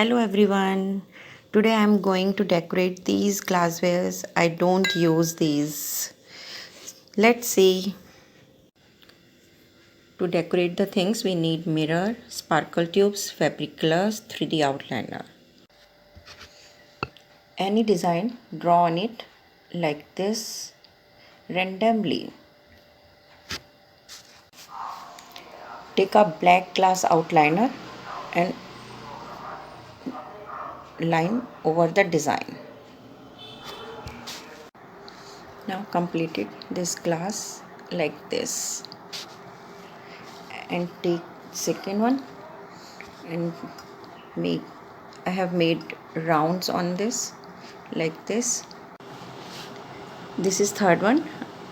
Hello everyone. Today I am going to decorate these glasswares. I don't use these. Let's see. To decorate the things we need mirror, sparkle tubes, fabric colors, 3D outliner. Any design, draw on it like this randomly. Take a black glass outliner and line over the design. Now complete it this glass like this and take second one and make I have made rounds on this like this. This is third one.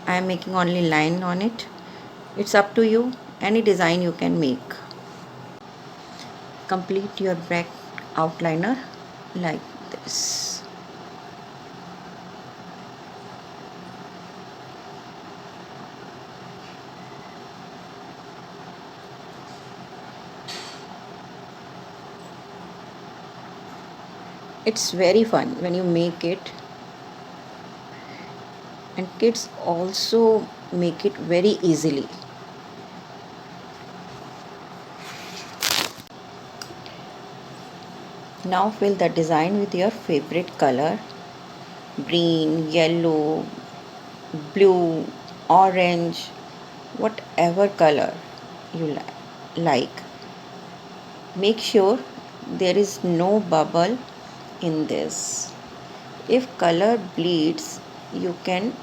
I am making only line on it. It's up to you, any design you can make. Complete your black outliner like this. It's very fun when you make it, and kids also make it very easily. Now fill the design with your favorite color: green, yellow, blue, orange, whatever color you like. Make sure there is no bubble in this. If color bleeds, you can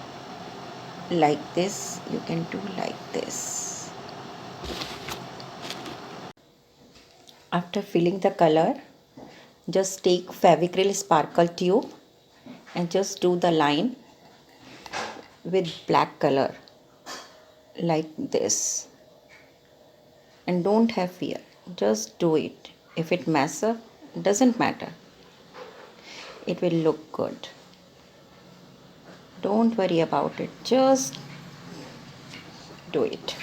like this, you can do like this. After filling the color, just take Fevicryl sparkle tube and just do the line with black color like this. And don't have fear, just do it. If it mess up, doesn't matter, it will look good. Don't worry about it, just do it.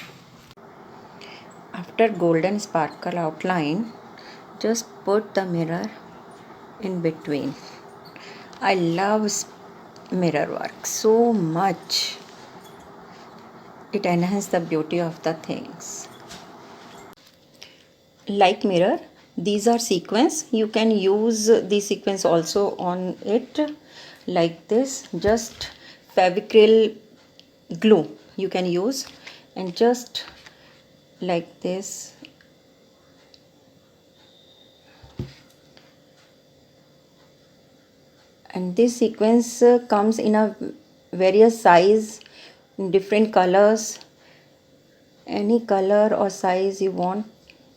After golden sparkle outline, just put the mirror in between. I love mirror work so much. It enhances the beauty of the things. Like mirror, these are sequins. You can use the sequins also on it like this. Just Fevicryl glue you can use and just like this. And this sequence comes in a various size, different colors. Any color or size you want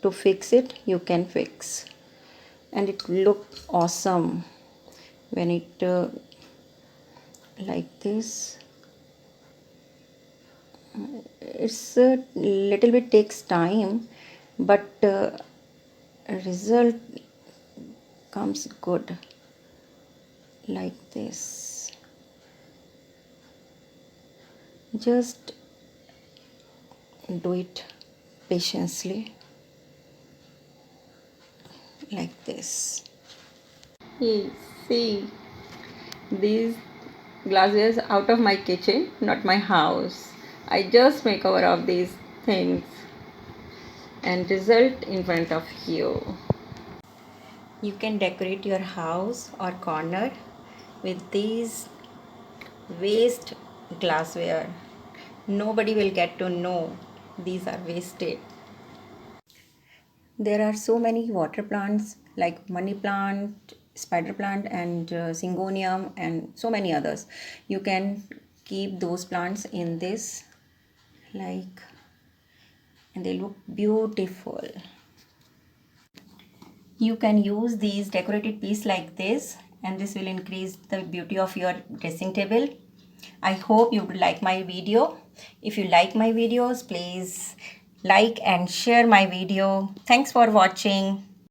to fix it, you can fix, and it look awesome when it like this. It's a little bit takes time, but result comes good like this. Just do it patiently like this. Hey, see, these glasses out of my kitchen, not my house. I just make over of these things and result in front of you. You can decorate your house or corner with these waste glassware. Nobody will get to know these are wasted. There are so many water plants like money plant, spider plant, and syngonium, and so many others. You can keep those plants in this, like, and they look beautiful. You can use these decorated piece like this, and this will increase the beauty of your dressing table. I hope you would like my video. If you like my videos, please like and share my video. Thanks for watching.